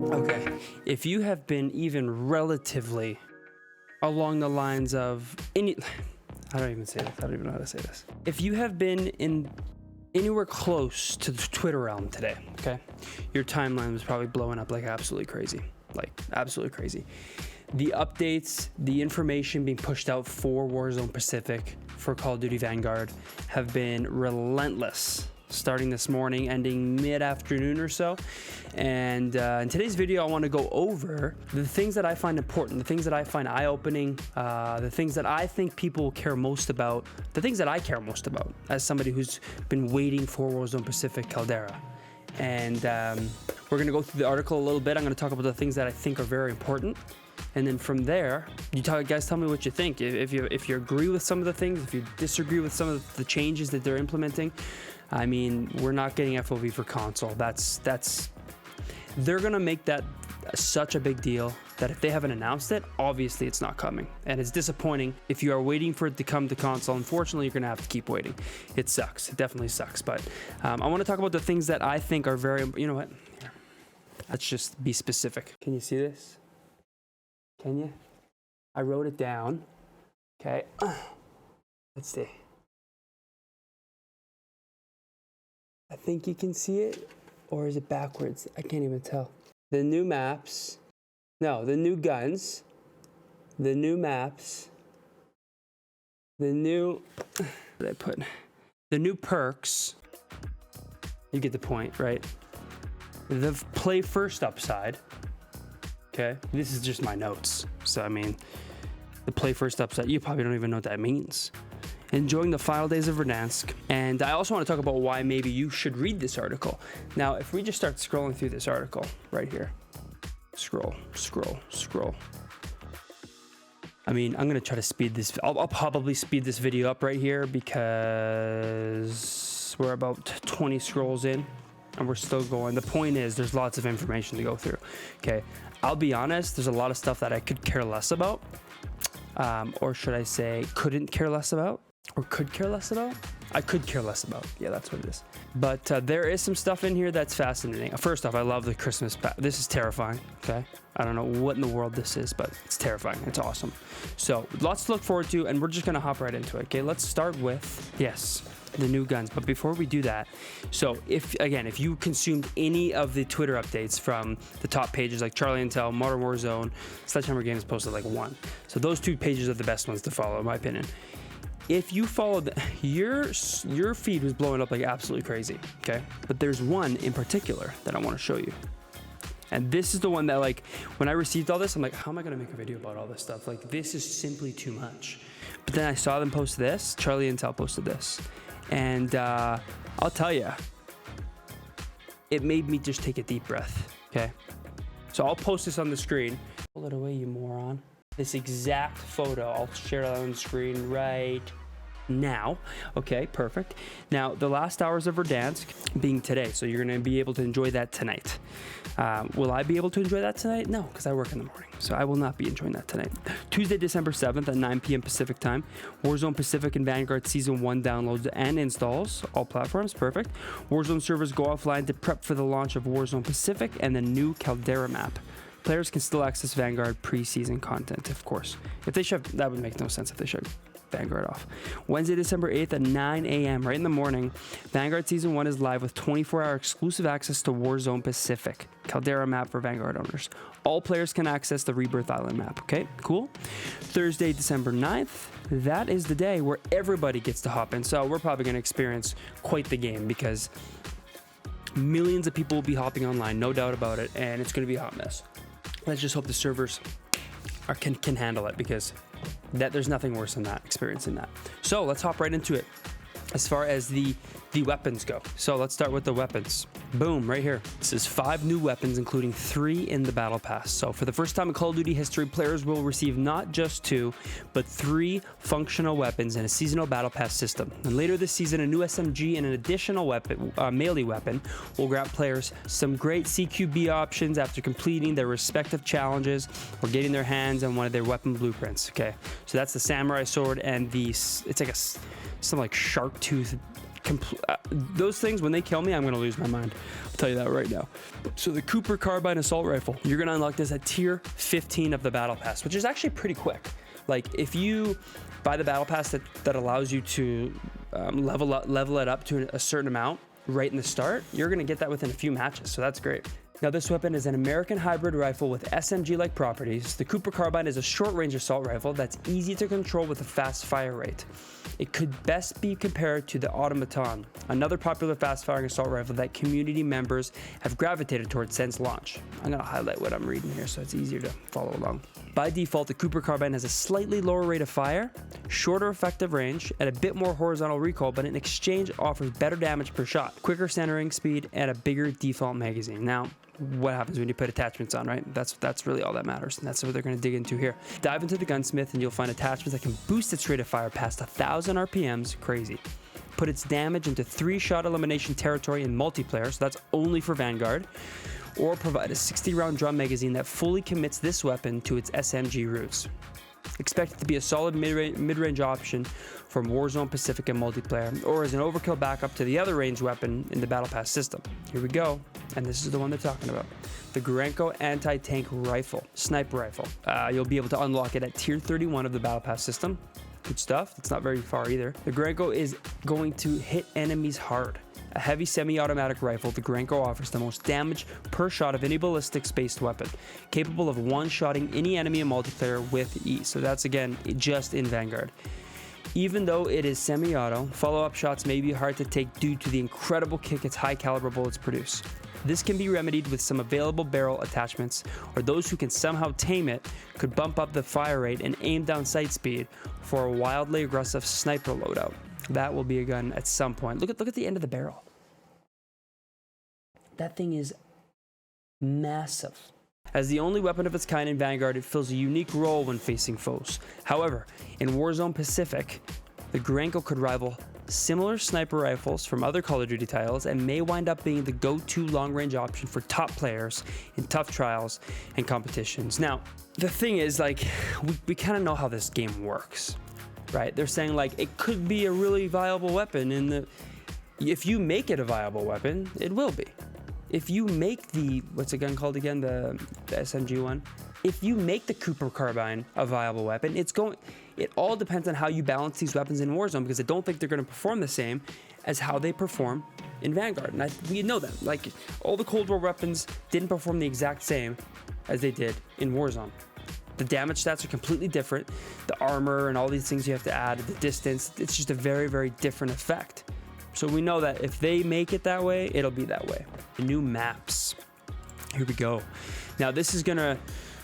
Okay, if you have been even relatively along the lines of any, I don't even say this, I don't even know how to say this. If you have been in anywhere close to the Twitter realm today, okay, your timeline was probably blowing up like absolutely crazy, The updates, the information being pushed out for Warzone Pacific, for Call of Duty Vanguard, have been relentless, starting this morning, ending mid-afternoon or so. And in today's video, I want to go over the things that I find important, the things that I find eye-opening, the things that I think people care most about, the things that I care most about as somebody who's been waiting for Warzone Pacific Caldera. And we're going to go through the article a little bit. I'm going to talk about the things that I think are very important. And then from there, guys tell me what you think. If you agree with some of the things, if you disagree with some of the changes that they're implementing. I mean, we're not getting FOV for console. They're gonna make that such a big deal that if they haven't announced it, obviously it's not coming. And it's disappointing. If you are waiting for it to come to console, unfortunately, you're gonna have to keep waiting. It sucks, it definitely sucks. But I wanna talk about the things that I think are very, you know what? Here. Let's just be specific. Can you see this? Can you? I wrote it down. Okay, let's see. I think you can see it, or is it backwards? I can't even tell. The new maps, no, the new guns, the new maps, the new, what did I put? The new perks, you get the point, right? The play first upside, okay? This is just my notes. So, I mean, the play first upside, you probably don't even know what that means. Enjoying the final days of Verdansk. And I also want to talk about why maybe you should read this article. Now, if we just start scrolling through this article right here, scroll. I mean, I'm going to try to speed this. I'll probably speed this video up right here because we're about 20 scrolls in and we're still going. The point is there's lots of information to go through. Okay. I'll be honest. There's a lot of stuff that I could care less about. Or should I say couldn't care less about? Or could care less about? I could care less about. Yeah, that's what it is. But there is some stuff in here that's fascinating. First off, I love the Christmas pack. This is terrifying, okay? I don't know what in the world this is, but it's terrifying. It's awesome. So, lots to look forward to, and we're just going to hop right into it, okay? Let's start with, yes, the new guns. But before we do that, so if you consumed any of the Twitter updates from the top pages like Charlie Intel, Modern Warzone, Sledgehammer Games posted like one. So those two pages are the best ones to follow, in my opinion. If you followed, your feed was blowing up like absolutely crazy, okay? But there's one in particular that I want to show you. And this is the one that, like, when I received all this, I'm like, how am I going to make a video about all this stuff? Like, this is simply too much. But then I saw them post this. Charlie Intel posted this. And I'll tell you, it made me just take a deep breath, okay? So I'll post this on the screen. Pull it away, you moron. This exact photo, I'll share it on the screen right now. Okay, perfect. Now, the last hours of Verdansk being today, so you're going to be able to enjoy that tonight. Will I be able to enjoy that tonight? No, because I work in the morning, so I will not be enjoying that tonight. Tuesday, December 7th at 9 p.m. Pacific time, Warzone Pacific and Vanguard Season 1 downloads and installs, all platforms, perfect. Warzone servers go offline to prep for the launch of Warzone Pacific and the new Caldera map. Players can still access Vanguard pre-season content, of course. If they shut, that would make no sense if they shut Vanguard off. Wednesday, December 8th at 9 a.m., right in the morning, Vanguard Season 1 is live with 24-hour exclusive access to Warzone Pacific, Caldera map for Vanguard owners. All players can access the Rebirth Island map, okay? Cool. Thursday, December 9th, that is the day where everybody gets to hop in. So we're probably going to experience quite the game because millions of people will be hopping online, no doubt about it, and it's going to be a hot mess. Let's just hope the servers can handle it because there's nothing worse than that, experiencing that. So let's hop right into it. As far as the weapons go. So let's start with the weapons. Boom, right here. This is 5 new weapons, including 3 in the Battle Pass. So for the first time in Call of Duty history, players will receive not just 2, but 3 functional weapons in a seasonal Battle Pass system. And later this season, a new SMG and an additional weapon, melee weapon, will grant players some great CQB options after completing their respective challenges or getting their hands on one of their weapon blueprints. Okay, so that's the Samurai Sword and it's like some like shark tooth those things, when they kill me, I'm going to lose my mind. I'll tell you that right now. So the Cooper Carbine Assault Rifle, you're going to unlock this at tier 15 of the Battle Pass, which is actually pretty quick. Like if you buy the Battle Pass that allows you to level it up to a certain amount right in the start, you're going to get that within a few matches. So that's great. Now this weapon is an American hybrid rifle with SMG-like properties. The Cooper Carbine is a short-range assault rifle that's easy to control with a fast fire rate. It could best be compared to the Automaton, another popular fast-firing assault rifle that community members have gravitated towards since launch. I'm gonna highlight what I'm reading here so it's easier to follow along. By default, the Cooper Carbine has a slightly lower rate of fire, shorter effective range, and a bit more horizontal recoil, but in exchange offers better damage per shot, quicker centering speed, and a bigger default magazine. Now, what happens when you put attachments on, right? That's really all that matters, and that's what they're going to dig into here. Dive into the gunsmith and you'll find attachments that can boost its rate of fire past 1,000 RPMs, crazy. Put its damage into 3-shot elimination territory in multiplayer, so that's only for Vanguard, or provide a 60-round drum magazine that fully commits this weapon to its SMG roots. Expect it to be a solid mid-range option from Warzone, Pacific, and multiplayer, or as an overkill backup to the other range weapon in the Battle Pass system. Here we go, and this is the one they're talking about. The Gorenko Anti-Tank Rifle, Sniper Rifle. You'll be able to unlock it at Tier 31 of the Battle Pass system. Good stuff. It's not very far either. The Gorenko is going to hit enemies hard. A heavy semi-automatic rifle, the Gorenko offers the most damage per shot of any ballistics-based weapon, capable of one-shotting any enemy in multiplayer with ease. So that's, again, just in Vanguard. Even though it is semi-auto, follow-up shots may be hard to take due to the incredible kick its high-caliber bullets produce. This can be remedied with some available barrel attachments, or those who can somehow tame it could bump up the fire rate and aim down sight speed for a wildly aggressive sniper loadout. That will be a gun at some point. Look at the end of the barrel. That thing is massive. As the only weapon of its kind in Vanguard, it fills a unique role when facing foes. However, in Warzone Pacific, the Gorenko could rival similar sniper rifles from other Call of Duty titles and may wind up being the go-to long-range option for top players in tough trials and competitions. Now, the thing is, like, we kind of know how this game works, right? They're saying, like, it could be a really viable weapon if you make it a viable weapon, it will be. If you make what's the gun called again? The SMG one. If you make the Cooper Carbine a viable weapon, it all depends on how you balance these weapons in Warzone, because I don't think they're going to perform the same as how they perform in Vanguard. And we know that. Like, all the Cold War weapons didn't perform the exact same as they did in Warzone. The damage stats are completely different. The armor and all these things you have to add, the distance, it's just a very, very different effect. So we know that if they make it that way, it'll be that way. The new maps. Here we go. Now this is gonna,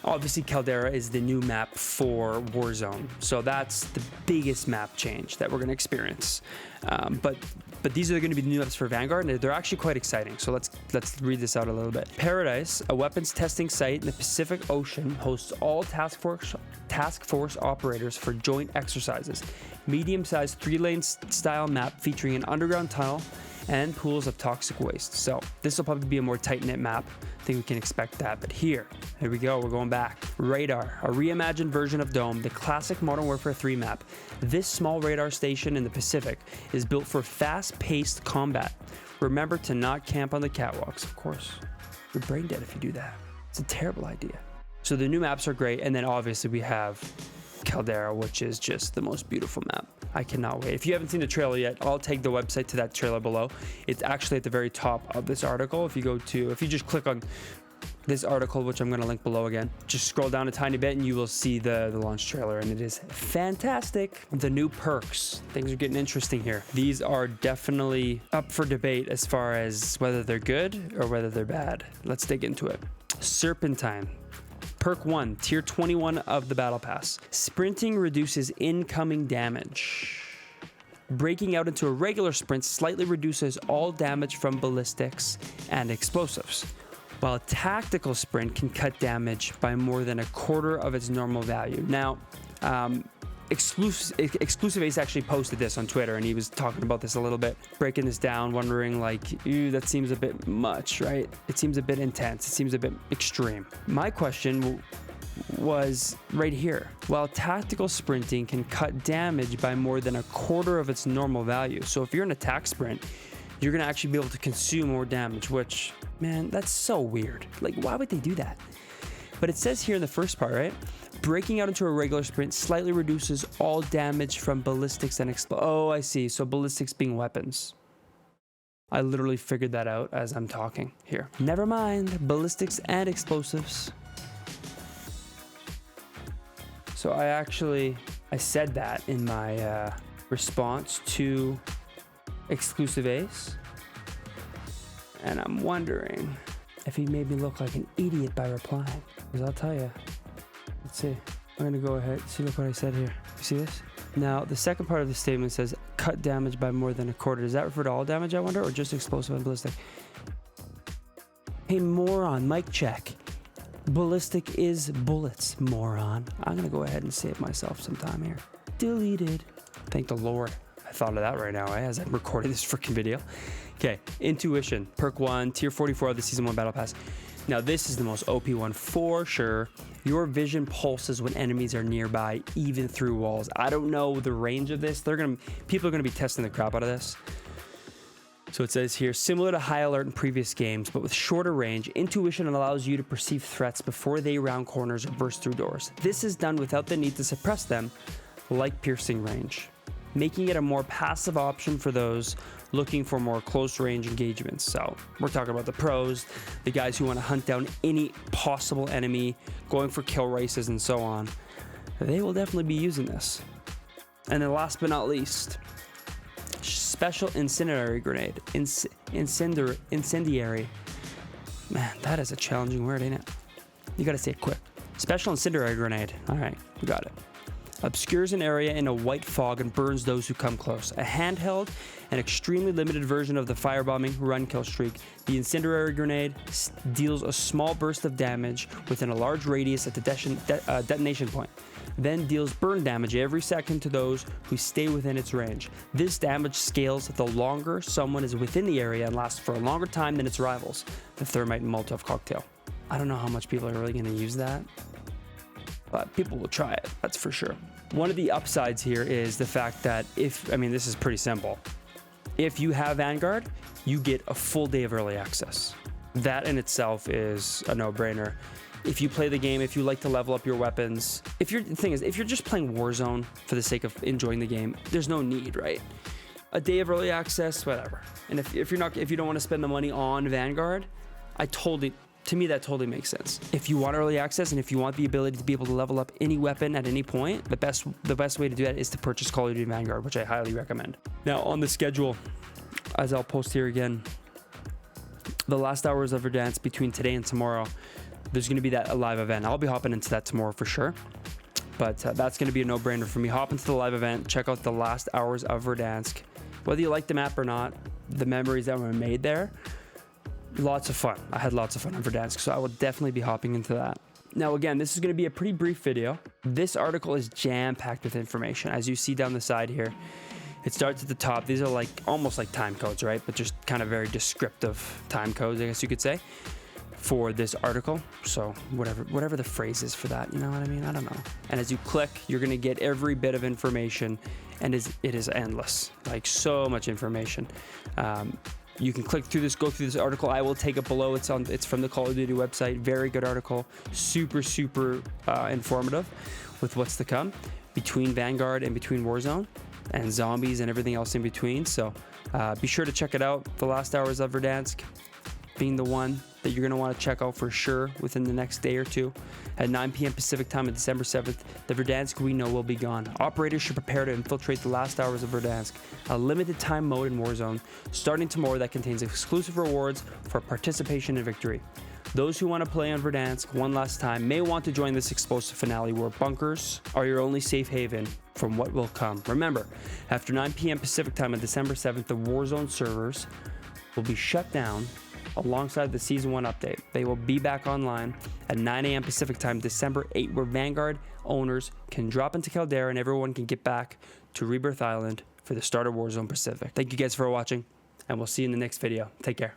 obviously Caldera is the new map for Warzone. So that's the biggest map change that we're gonna experience. But these are going to be the new maps for Vanguard, and they're actually quite exciting. So let's read this out a little bit. Paradise, a weapons testing site in the Pacific Ocean, hosts all task force operators for joint exercises. Medium-sized 3-lane style map featuring an underground tunnel and pools of toxic waste. So this will probably be a more tight-knit map. I think we can expect that. But here we go. We're going back. Radar, a reimagined version of Dome, the classic Modern Warfare 3 map. This small radar station in the Pacific is built for fast-paced combat. Remember to not camp on the catwalks, of course. You're brain dead if you do that. It's a terrible idea. So the new maps are great, and then obviously we have Caldera, which is just the most beautiful map. I cannot wait. If you haven't seen the trailer yet, I'll tag the website to that trailer below. It's actually at the very top of this article. If you just click on this article, which I'm going to link below again, just scroll down a tiny bit and you will see the launch trailer, and it is fantastic. The new perks, things are getting interesting here. These are definitely up for debate as far as whether they're good or whether they're bad. Let's dig into it. Serpentine. Perk 1, Tier 21 of the Battle Pass. Sprinting reduces incoming damage. Breaking out into a regular sprint slightly reduces all damage from ballistics and explosives, while a tactical sprint can cut damage by more than a quarter of its normal value. Now, Exclusive Ace actually posted this on Twitter, and he was talking about this a little bit, breaking this down, wondering like, ew, that seems a bit much, right? It seems a bit intense. It seems a bit extreme. My question was right here. While tactical sprinting can cut damage by more than a quarter of its normal value. So if you're in attack sprint, you're gonna actually be able to consume more damage, which, man, that's so weird. Like, why would they do that? But it says here in the first part, right? Breaking out into a regular sprint slightly reduces all damage from ballistics and Oh, I see. So ballistics being weapons. I literally figured that out as I'm talking here. Never mind, ballistics and explosives. So I said that in my response to Exclusive Ace. And I'm wondering if he made me look like an idiot by replying. Because I'll tell you. Let's see. I'm going to go ahead. See, look what I said here. You see this? Now, the second part of the statement says, cut damage by more than a quarter. Does that refer to all damage, I wonder, or just explosive and ballistic? Hey, moron, mic check. Ballistic is bullets, moron. I'm going to go ahead and save myself some time here. Deleted. Thank the Lord. I thought of that right now, as I'm recording this freaking video. Okay, Intuition, perk 1, tier 44 of the Season 1 Battle Pass. Now, this is the most OP one for sure. Your vision pulses when enemies are nearby, even through walls. I don't know the range of this. People are gonna be testing the crap out of this. So it says here, similar to High Alert in previous games, but with shorter range, Intuition allows you to perceive threats before they round corners or burst through doors. This is done without the need to suppress them, like piercing range, making it a more passive option for those looking for more close range engagements. So we're talking about the pros, the guys who want to hunt down any possible enemy, going for kill races and so on. They will definitely be using this. And then last but not least, Special Incendiary Grenade. Incendiary. Man, that is a challenging word, ain't it? You gotta say it quick. Special Incendiary Grenade. All right, we got it. Obscures an area in a white fog and burns those who come close. A handheld and extremely limited version of the firebombing run kill streak, the Incendiary Grenade deals a small burst of damage within a large radius at the detonation point, then deals burn damage every second to those who stay within its range. This damage scales the longer someone is within the area and lasts for a longer time than its rivals, the Thermite and Molotov cocktail. I don't know how much people are really going to use that, but people will try it, that's for sure. One of the upsides here is the fact that this is pretty simple. If you have Vanguard, you get a full day of early access. That in itself is a no-brainer. If you play the game, if you like to level up your weapons, the thing is, if you're just playing Warzone for the sake of enjoying the game, there's no need, right? A day of early access, whatever. And if you don't want to spend the money on Vanguard, to me, that totally makes sense. If you want early access and if you want the ability to be able to level up any weapon at any point, the best way to do that is to purchase Call of Duty Vanguard, which I highly recommend. Now, on the schedule, as I'll post here again, the last hours of Verdansk between today and tomorrow, there's going to be that live event. I'll be hopping into that tomorrow for sure, but that's going to be a no-brainer for me. Hop into the live event, check out the last hours of Verdansk. Whether you like the map or not, the memories that were made there, lots of fun. I had lots of fun on Verdansk, so I will definitely be hopping into that. Now, again, this is going to be a pretty brief video. This article is jam-packed with information. As you see down the side here, it starts at the top. These are almost like time codes, right? But just kind of very descriptive time codes, I guess you could say, for this article. So whatever the phrase is for that, you know what I mean? I don't know. And as you click, you're going to get every bit of information, and it is endless. Like, so much information. You can click through this, go through this article. I will take it below. It's from the Call of Duty website. Very good article. Super informative with what's to come between Vanguard and between Warzone and zombies and everything else in between. So be sure to check it out. The last hours of Verdansk being the one that you're going to want to check out for sure within the next day or two. At 9 p.m. Pacific time on December 7th, the Verdansk we know will be gone. Operators should prepare to infiltrate the last hours of Verdansk, a limited time mode in Warzone, starting tomorrow that contains exclusive rewards for participation and victory. Those who want to play on Verdansk one last time may want to join this explosive finale where bunkers are your only safe haven from what will come. Remember, after 9 p.m. Pacific time on December 7th, the Warzone servers will be shut down alongside the Season 1 update. They will be back online at 9 a.m. Pacific time, December 8th, where Vanguard owners can drop into Caldera and everyone can get back to Rebirth Island for the start of Warzone Pacific. Thank you guys for watching, and we'll see you in the next video. Take care.